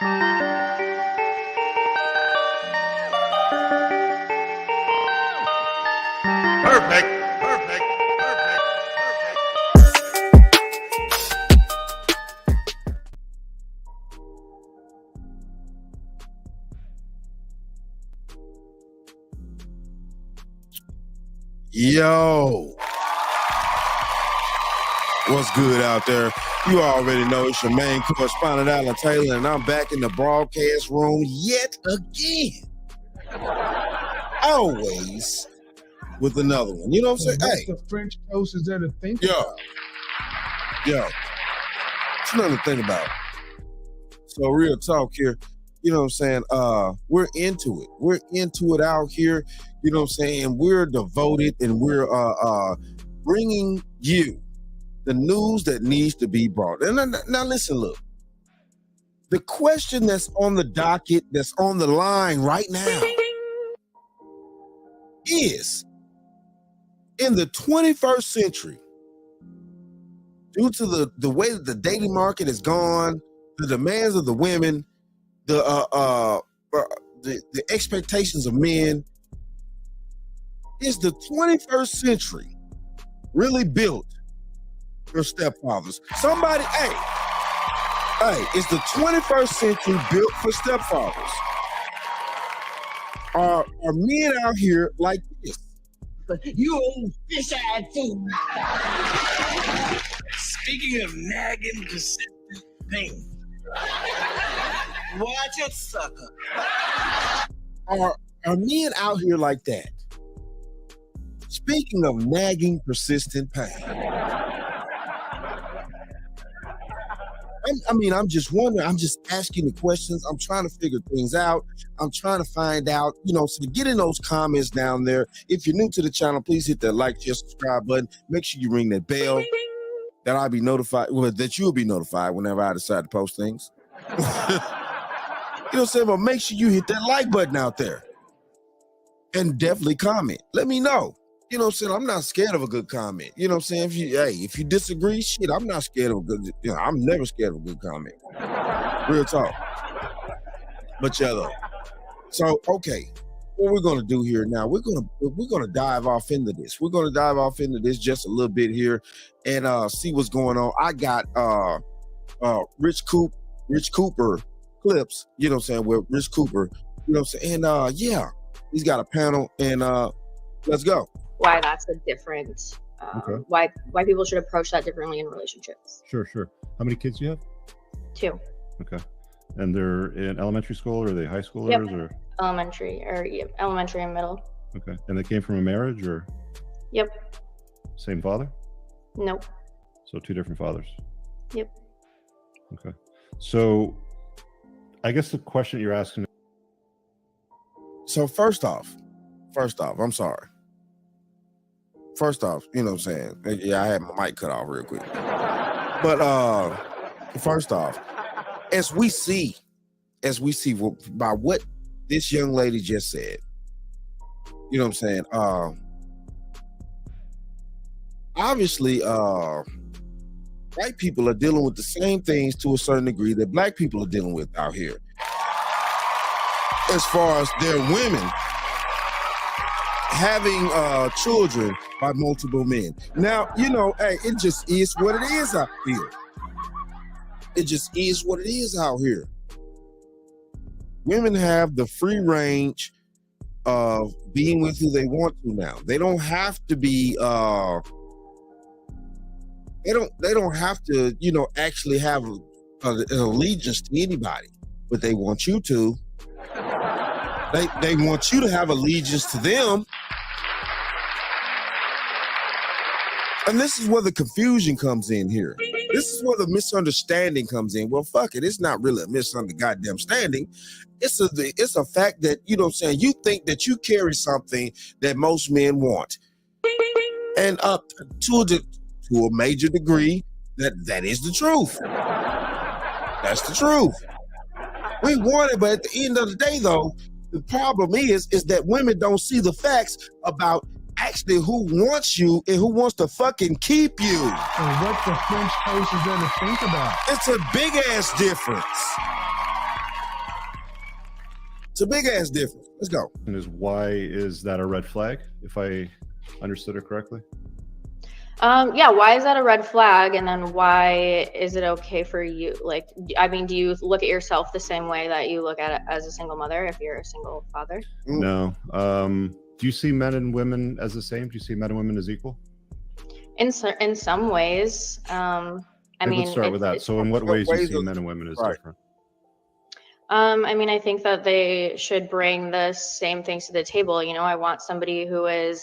Perfect, perfect, perfect, perfect. Yo, what's good out there? You already know it's your main correspondent, Alan Taylor, and I'm back in the broadcast room yet again. Always with another one. You know what I'm saying? Hey, the French toast is there to think yo, about? it's nothing to think about. So real talk here, you know what I'm saying? We're into it. We're into it out here. You know what I'm saying? We're devoted and we're bringing you the news that needs to be brought. And now listen, look. The question that's on the docket, that's on the line right now is, in the 21st century, due to the way that the dating market has gone, the demands of the women, the expectations of men, is the 21st century really built for stepfathers? Somebody, hey, is the 21st century built for stepfathers? Are men out here like this? You old fish-eyed fool. Speaking of nagging, persistent pain, watch it, sucker. Are men out here like that? Speaking of nagging, persistent pain. I'm just wondering. I'm just asking the questions. I'm trying to figure things out. I'm trying to find out, so get in those comments down there. If you're new to the channel, please hit that like, share, subscribe button. Make sure you ring that bell that I'll be notified, that you'll be notified whenever I decide to post things. You know what I'm saying? But make sure you hit that like button out there. And definitely comment. Let me know. You know what I'm saying? I'm not scared of a good comment. You know what I'm saying? If you disagree, shit, I'm not scared of a good, I'm never scared of a good comment. Real talk. But yeah, though. So, okay, what we're gonna do here now, we're gonna dive off into this. We're gonna dive off into this just a little bit here and see what's going on. I got Rich Cooper clips, you know what I'm saying, with Rich Cooper, you know what I'm saying? And yeah, he's got a panel, and let's go. Why that's a different, Okay. why people should approach that differently in relationships. Sure. How many kids do you have? 2. Okay. And they're in elementary school, or are they high schoolers? Yep. Or Elementary and middle. okay. And they came from a marriage, or Yep. same father? Nope. So 2 different fathers. Yep. Okay. So I guess the question you're asking. So first off, I'm sorry. First off, you know what I'm saying? Yeah, I had my mic cut off real quick. But first off, as we see by what this young lady just said, you know what I'm saying? Obviously, white people are dealing with the same things to a certain degree that black people are dealing with out here. As far as their women having children by multiple men. Now, hey, it just is what it is out here. It just is what it is out here. Women have the free range of being with who they want to now. They don't have to be they don't have to, actually have an allegiance to anybody, but they want you to. They want you to have allegiance to them. And this is where the confusion comes in here. This is where the misunderstanding comes in. Well, fuck it. It's not really a misunderstanding. It's a fact that, you know what I'm saying, you think that you carry something that most men want. And up to a major degree, that is the truth. That's the truth. We want it, but at the end of the day, though, the problem is that women don't see the facts about actually who wants you and who wants to fucking keep you. And what the French toast is there to think about? It's a big ass difference. a big ass difference. Let's go. And why is that a red flag? If I understood it correctly. Yeah, why is that a red flag? And then why is it okay for you? Like, I mean, do you look at yourself the same way that you look at it as a single mother if you're a single father? No. Do you see men and women as the same? Do you see men and women as equal? In some ways. I mean, let's start with that. So in what ways do you see men and women as different? I mean, I think that they should bring the same things to the table. You know, I want somebody who is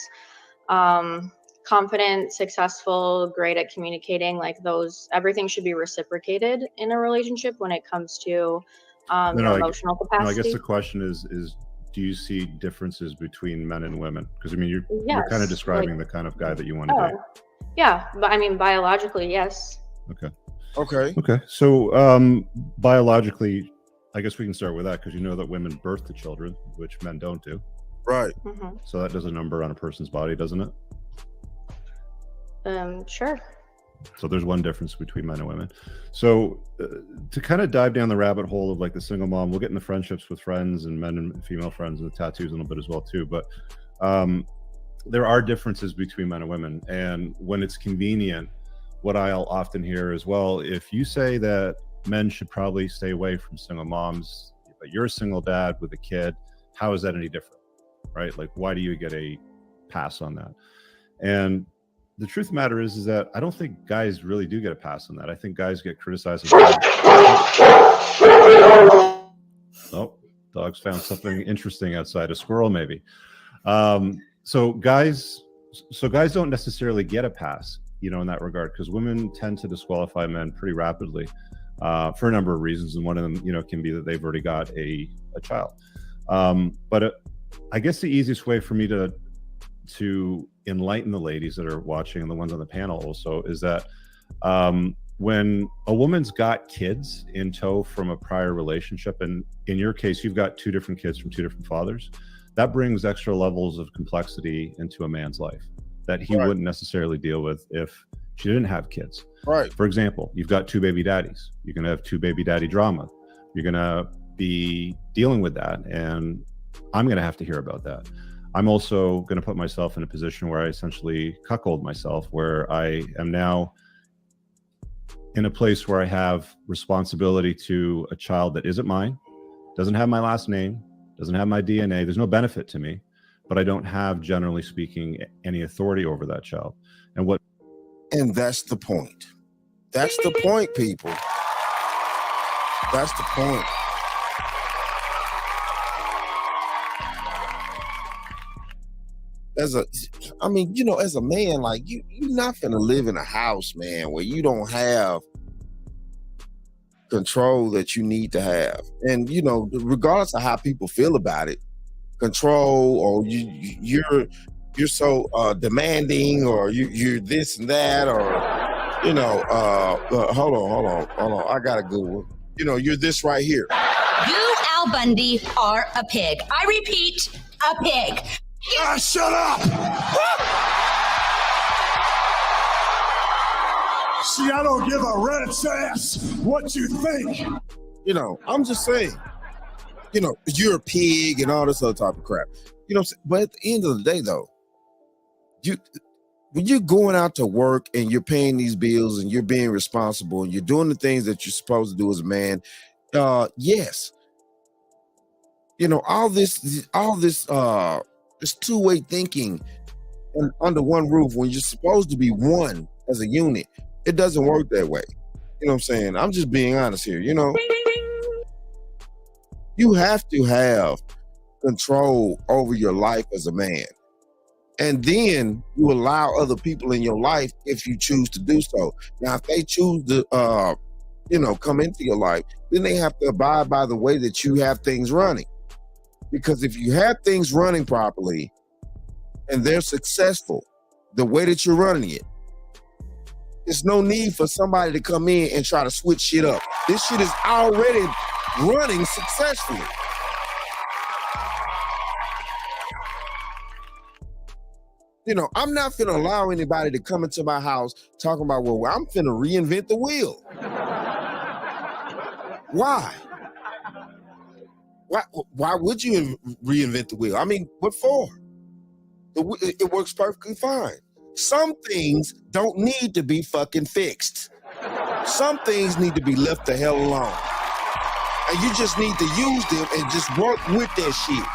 confident, successful, great at communicating. Like everything should be reciprocated in a relationship when it comes to your emotional capacity. No, I guess the question is do you see differences between men and women? Because I mean, you're kind of describing the kind of guy that you want to date. Yeah, but I mean, biologically, yes. Okay. So biologically, I guess we can start with that because you know that women birth the children, which men don't do. Right. Mm-hmm. So that does a number on a person's body, doesn't it? Sure. So there's one difference between men and women. So to kind of dive down the rabbit hole of like the single mom, we'll get into friendships with friends and men and female friends and the tattoos a little bit as well too. But there are differences between men and women. And when it's convenient, what I'll often hear is, well, if you say that men should probably stay away from single moms, but you're a single dad with a kid, how is that any different? Right? Like, why do you get a pass on that? And the truth of the matter is that I don't think guys really do get a pass on that. I think guys get criticized. Oh, dogs found something interesting outside. A squirrel, maybe. So guys don't necessarily get a pass, you know, in that regard, because women tend to disqualify men pretty rapidly for a number of reasons, and one of them, you know, can be that they've already got a child. But I guess the easiest way for me to enlighten the ladies that are watching and the ones on the panel also is that when a woman's got kids in tow from a prior relationship, and in your case you've got two different kids from two different fathers, that brings extra levels of complexity into a man's life that he wouldn't necessarily deal with if she didn't have kids. Right. For example, you've got two baby daddies. You're going to have two baby daddy drama. You're going to be dealing with that, and I'm going to have to hear about that. I'm also going to put myself in a position where I essentially cuckold myself, where I am now in a place where I have responsibility to a child that isn't mine, doesn't have my last name, doesn't have my DNA. There's no benefit to me, but I don't have, generally speaking, any authority over that child. And that's the point. That's the point, people. That's the point. As a man, like you're not gonna live in a house, man, where you don't have control that you need to have. And you know, regardless of how people feel about it, control, or you're so demanding, or you're this and that, or you know, hold on, I got a good one. You know, you're this right here. You, Al Bundy, are a pig. I repeat, a pig. Ah, shut up! See, I don't give a rat's ass what you think. You know, I'm just saying, you know, you're a pig and all this other type of crap. You know what I'm saying? But at the end of the day, though, when you're going out to work and you're paying these bills and you're being responsible and you're doing the things that you're supposed to do as a man, yes. You know, all this two-way thinking under one roof when you're supposed to be one as a unit, it doesn't work that way. You know what I'm saying? I'm just being honest here. You know, you have to have control over your life as a man, and then you allow other people in your life if you choose to do so. Now, if they choose to, come into your life, then they have to abide by the way that you have things running. Because if you have things running properly and they're successful the way that you're running it, there's no need for somebody to come in and try to switch shit up. This shit is already running successfully. You know, I'm not finna allow anybody to come into my house talking about, well, I'm finna reinvent the wheel. Why? Why would you reinvent the wheel? I mean, what for? It works perfectly fine. Some things don't need to be fucking fixed. Some things need to be left the hell alone. And you just need to use them and just work with that shit.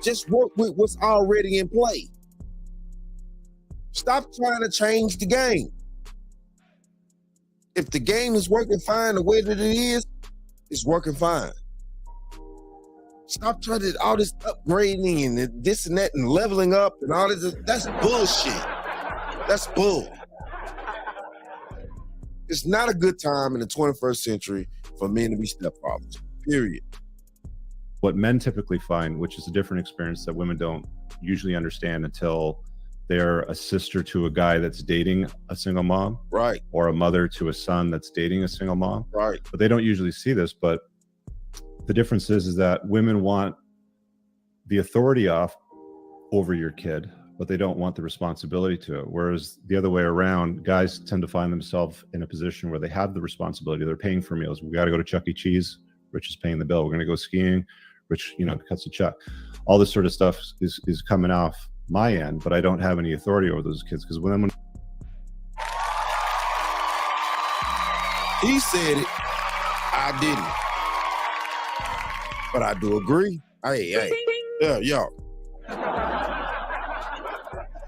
Just work with what's already in play. Stop trying to change the game. If the game is working fine the way that it is, it's working fine. Stop trying to all this upgrading and this and that and leveling up and all this. That's bullshit. That's bull. It's not a good time in the 21st century for men to be stepfathers, period. What men typically find, which is a different experience that women don't usually understand until they're a sister to a guy that's dating a single mom, right? Or a mother to a son that's dating a single mom, right? But they don't usually see this. But the difference is that women want the authority off over your kid, but they don't want the responsibility to it. Whereas the other way around, guys tend to find themselves in a position where they have the responsibility. They're paying for meals. We got to go to Chuck E. Cheese. Rich is paying the bill. We're going to go skiing. Rich, cuts the check. All this sort of stuff is coming off my end, but I don't have any authority over those kids because when he said it, I didn't. But I do agree. Hey, yeah.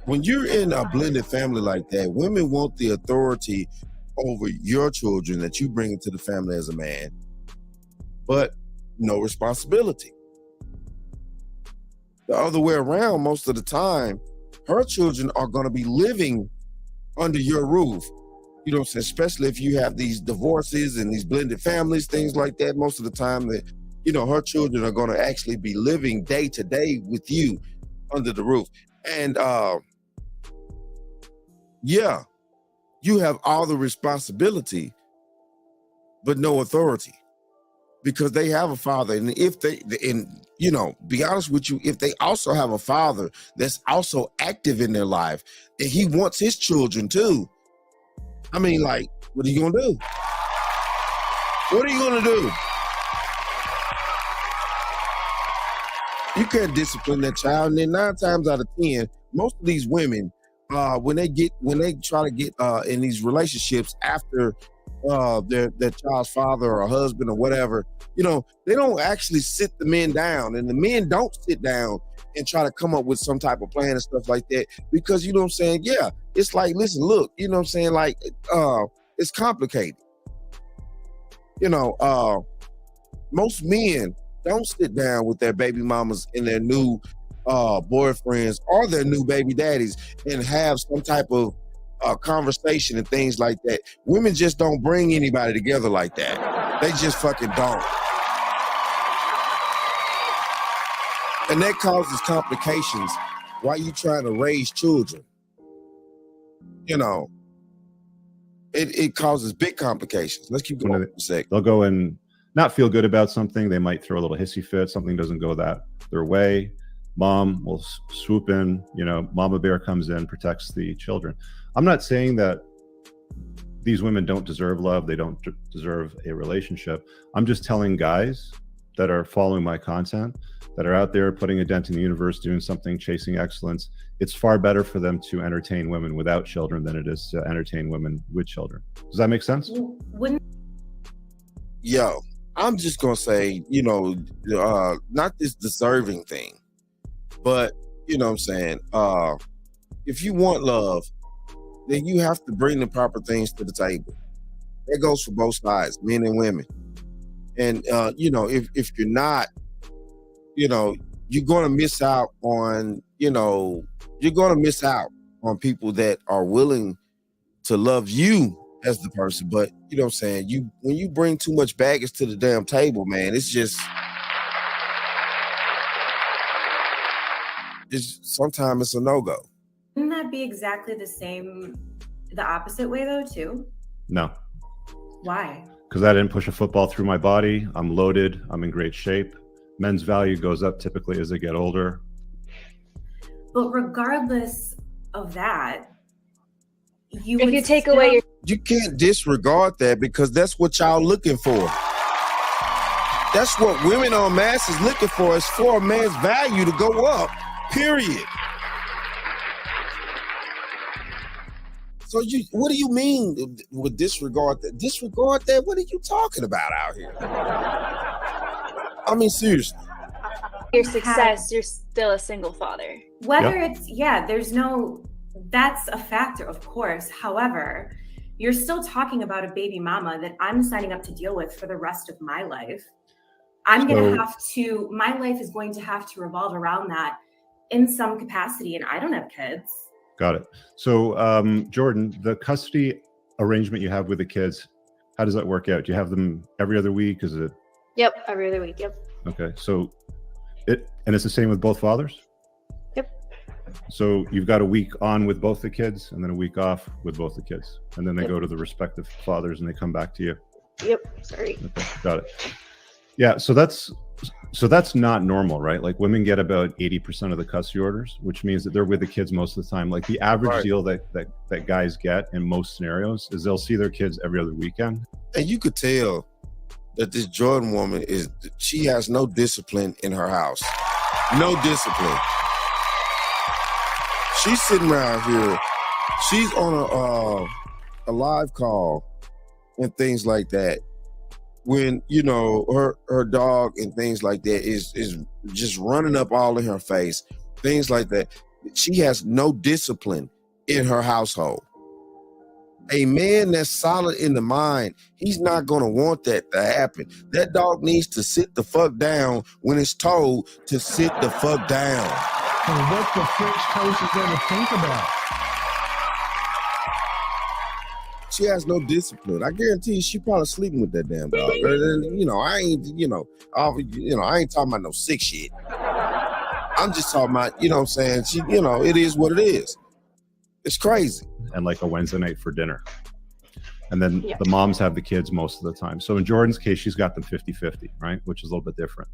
When you're in a blended family like that, women want the authority over your children that you bring into the family as a man, but no responsibility. The other way around, most of the time, her children are going to be living under your roof. You know what I'm saying? Especially if you have these divorces and these blended families, things like that. Most of the time that, her children are going to actually be living day to day with you under the roof. And yeah, you have all the responsibility, but no authority. Because they have a father, and if be honest with you, if they also have a father that's also active in their life, and he wants his children too, I mean, like, what are you gonna do? What are you gonna do? You can't discipline that child, and then 9 times out of 10, most of these women, when they try to get in these relationships after their child's father or husband or whatever, they don't actually sit the men down, and the men don't sit down and try to come up with some type of plan and stuff like that, because you know what I'm saying? Yeah, it's like, listen, look, you know what I'm saying? Like, it's complicated. Most men don't sit down with their baby mamas and their new boyfriends or their new baby daddies and have some type of conversation and things like that. Women just don't bring anybody together like that. They just fucking don't. And that causes complications while you trying to raise children. It causes big complications. Let's keep going for a sec. They'll go and not feel good about something. They might throw a little hissy fit. Something doesn't go their way. Mom will swoop in, mama bear comes in, protects the children. I'm not saying that these women don't deserve love. They don't deserve a relationship. I'm just telling guys that are following my content, that are out there putting a dent in the universe, doing something, chasing excellence. It's far better for them to entertain women without children than it is to entertain women with children. Does that make sense? Yo, I'm just going to say, not this deserving thing, but, you know what I'm saying? If you want love, then you have to bring the proper things to the table. That goes for both sides, men and women. And, if you're not, you're going to miss out on, people that are willing to love you as the person. But, you know what I'm saying? When you bring too much baggage to the damn table, man, sometimes it's a no-go. Wouldn't that be exactly the opposite way though, too? No. Why? Because I didn't push a football through my body. I'm loaded. I'm in great shape. Men's value goes up typically as they get older. But regardless of that, you can't disregard that, because that's what y'all looking for. That's what women en masse is looking for, is for a man's value to go up, period. So what do you mean with disregard that? Disregard that? What are you talking about out here? I mean, seriously. Your success, you're still a single father. Whether it's, that's a factor, of course. However, you're still talking about a baby mama that I'm signing up to deal with for the rest of my life. My life is going to have to revolve around that in some capacity, and I don't have kids. Got it. So, Jordan, the custody arrangement you have with the kids, how does that work out? Do you have them every other week? Is it? Yep, every other week. Yep. Okay, so it's the same with both fathers? Yep. So you've got a week on with both the kids and then a week off with both the kids, and then they go to the respective fathers and they come back to you. Yep. Sorry. Okay, got it. Yeah, so that's not normal, right? Like women get about 80% of the custody orders, which means that they're with the kids most of the time. Like the average deal that guys get in most scenarios is they'll see their kids every other weekend. And you could tell that this Jordan woman she has no discipline in her house. No discipline. She's sitting around here. She's on a live call and things like that. When, her dog and things like that is just running up all in her face, things like that. She has no discipline in her household. A man that's solid in the mind, he's not going to want that to happen. That dog needs to sit the fuck down when it's told to sit the fuck down. So what the French toast is there to think about? She has no discipline. I guarantee you, she probably sleeping with that damn dog. I ain't talking about no sick shit. I'm just talking about, what I'm saying? It is what it is. It's crazy. And like a Wednesday night for dinner. And then the moms have the kids most of the time. So in Jordan's case, she's got them 50-50, right? Which is a little bit different.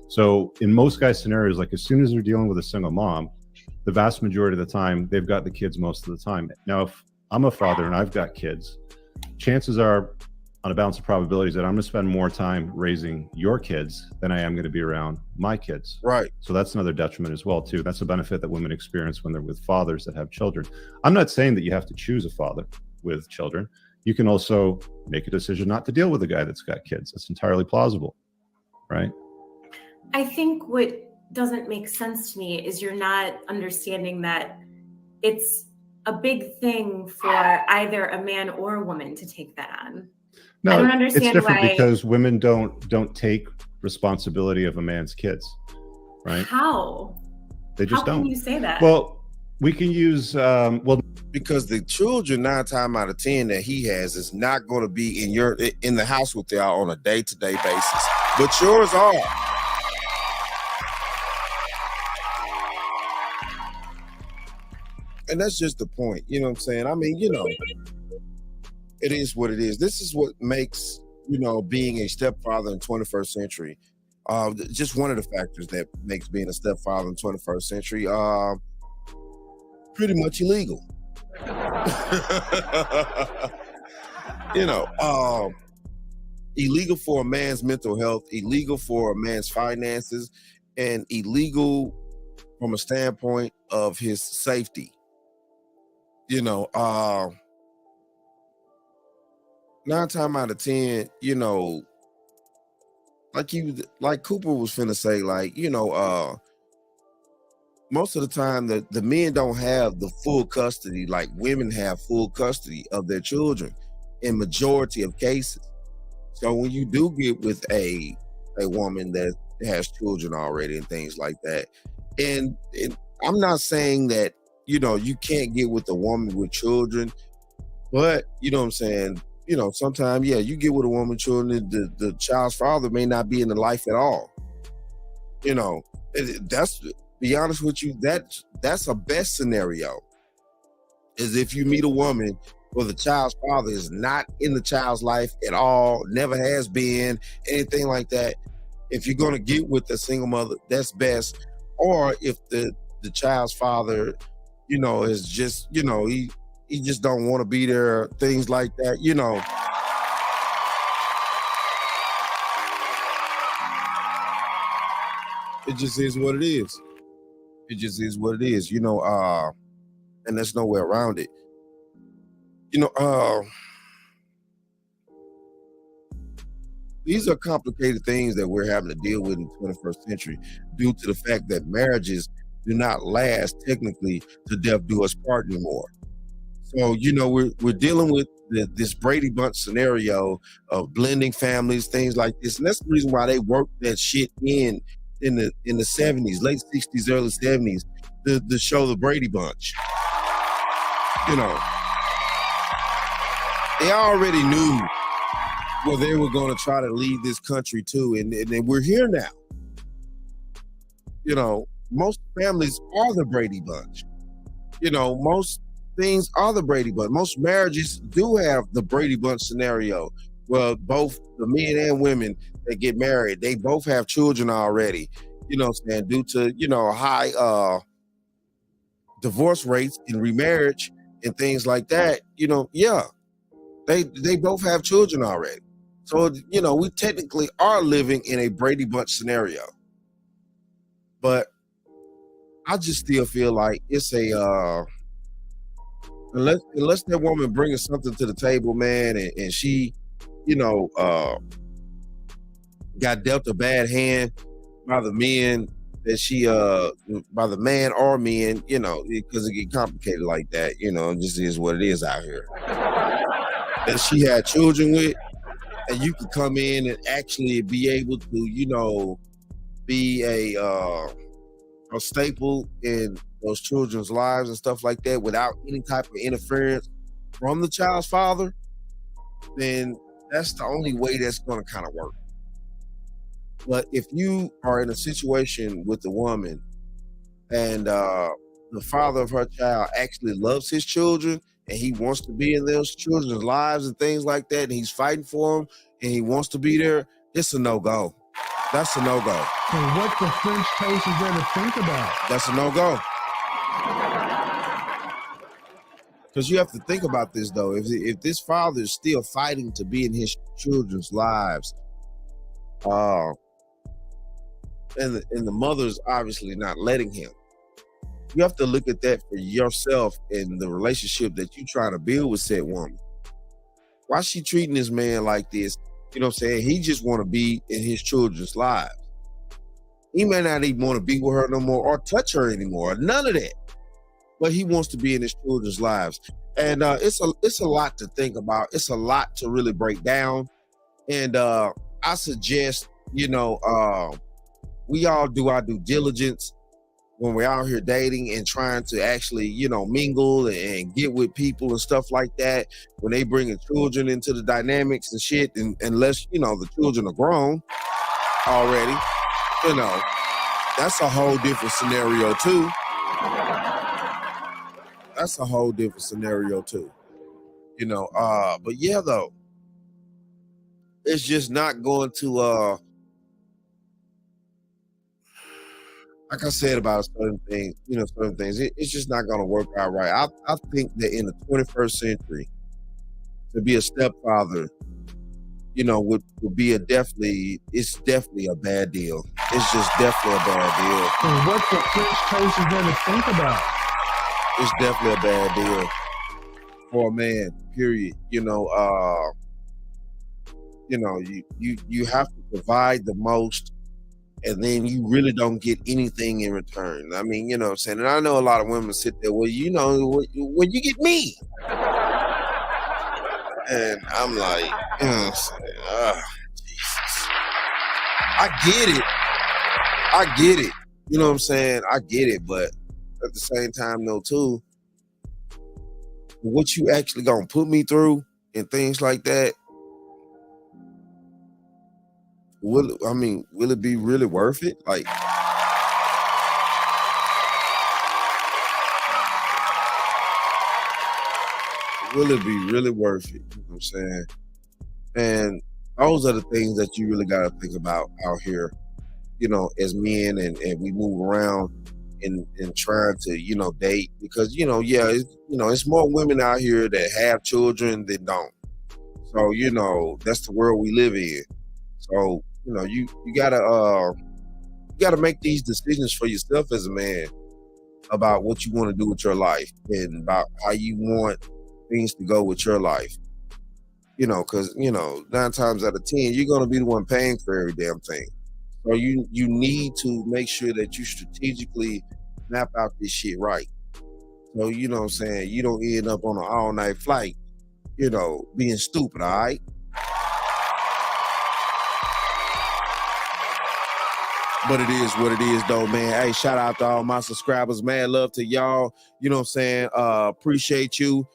So in most guys' scenarios, like as soon as they're dealing with a single mom, the vast majority of the time, they've got the kids most of the time. Now, if I'm a father and I've got kids, chances are, on a balance of probabilities, that I'm going to spend more time raising your kids than I am going to be around my kids. Right. So that's another detriment as well, too. That's a benefit that women experience when they're with fathers that have children. I'm not saying that you have to choose a father with children. You can also make a decision not to deal with a guy that's got kids. That's entirely plausible, right? I think what doesn't make sense to me is you're not understanding that it's a big thing for either a man or a woman to take that on. No, I don't understand it's different why. because women don't take responsibility of a man's kids, right? How? They just don't. How can you say that? Well, we can use because the children 9 times out of 10 that he has is not going to be in the house with y'all on a day-to-day basis, but yours are. And that's just the point. You know what I'm saying? I mean, it is what it is. This is what makes, being a stepfather in 21st century, just one of the factors that makes being a stepfather in 21st century pretty much illegal. Illegal for a man's mental health, illegal for a man's finances, and illegal from a standpoint of his safety. 9 times out of 10, like Cooper was finna say, most of the time the men don't have the full custody, like women have full custody of their children in majority of cases. So when you do get with a woman that has children already and things like that, and I'm not saying that, you can't get with a woman with children, but you know what I'm saying? Sometimes, you get with a woman with children, the child's father may not be in the life at all. That's, be honest with you, that's a best scenario, is if you meet a woman where the child's father is not in the child's life at all, never has been, anything like that. If you're going to get with a single mother, that's best. Or if the child's father, is just, he just don't want to be there, things like that, It just is what it is. It just is what it is, and there's no way around it. These are complicated things that we're having to deal with in the 21st century due to the fact that marriages do not last technically to death do us part anymore. So, we're dealing with this Brady Bunch scenario of blending families, things like this. And that's the reason why they worked that shit in the 70s, late 60s, early 70s, to show the Brady Bunch. They already knew where they were going to try to lead this country to, and we're here now. Most families are the Brady Bunch. Most things are the Brady Bunch. Most marriages do have the Brady Bunch scenario. Well, both the men and women that get married, they both have children already. Due to high divorce rates and remarriage and things like that. They both have children already. So, we technically are living in a Brady Bunch scenario. But I just still feel like it's unless that woman brings something to the table, man, and she, got dealt a bad hand by the men that by the man or men, because it get complicated like that, it just is what it is out here. That she had children with, and you could come in and actually be able to, be a staple in those children's lives and stuff like that without any type of interference from the child's father, then that's the only way that's going to kind of work. But if you are in a situation with a woman and the father of her child actually loves his children and he wants to be in those children's lives and things like that, and he's fighting for them and he wants to be there, it's a no-go. That's a no-go. So what the French toast is there to think about? That's a no-go. Because you have to think about this, though. If this father is still fighting to be in his children's lives, and the mother's obviously not letting him, you have to look at that for yourself in the relationship that you trying to build with said woman. Why is she treating this man like this? You know what I'm saying? He just want to be in his children's lives. He may not even want to be with her no more or touch her anymore. None of that. But he wants to be in his children's lives. And it's a lot to think about. It's a lot to really break down. And I suggest, we all do our due diligence when we're out here dating and trying to actually, mingle and get with people and stuff like that. When they bringing children into the dynamics and shit, and unless, the children are grown already, that's a whole different scenario too. That's a whole different scenario too. But yeah, though, it's just not going to, like I said about certain things, it's just not going to work out right. I think that in the 21st century, to be a stepfather, would be it's definitely a bad deal. It's just definitely a bad deal. So what the French toast is there to think about? It's definitely a bad deal for a man, period. You have to provide the most, and then you really don't get anything in return. I mean, you know what I'm saying? And I know a lot of women sit there, well, you get me. And I'm like, Jesus. I get it. You know what I'm saying? I get it, but at the same time, though, too, what you actually gonna put me through and things like that, will it be really worth it? Like, will it be really worth it? You know what I'm saying? And those are the things that you really got to think about out here, as men, and we move around and trying to, date, because, it's more women out here that have children than don't. So, that's the world we live in. So, you gotta You got to make these decisions for yourself as a man about what you want to do with your life and about how you want things to go with your life. Because 9 times out of 10, you're going to be the one paying for every damn thing. So you need to make sure that you strategically map out this shit right. So you know what I'm saying, you don't end up on an all-night flight, being stupid, all right? But it is what it is, though, man. Hey, shout out to all my subscribers. Mad love to y'all. You know what I'm saying? Appreciate you.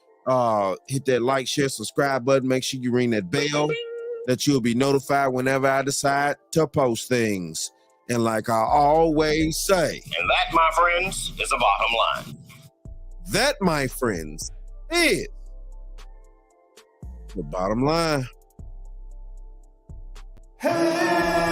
Hit that like, share, subscribe button. Make sure you ring that bell that you'll be notified whenever I decide to post things. And like I always say, and that, my friends, is the bottom line. That, my friends, is the bottom line. Hey!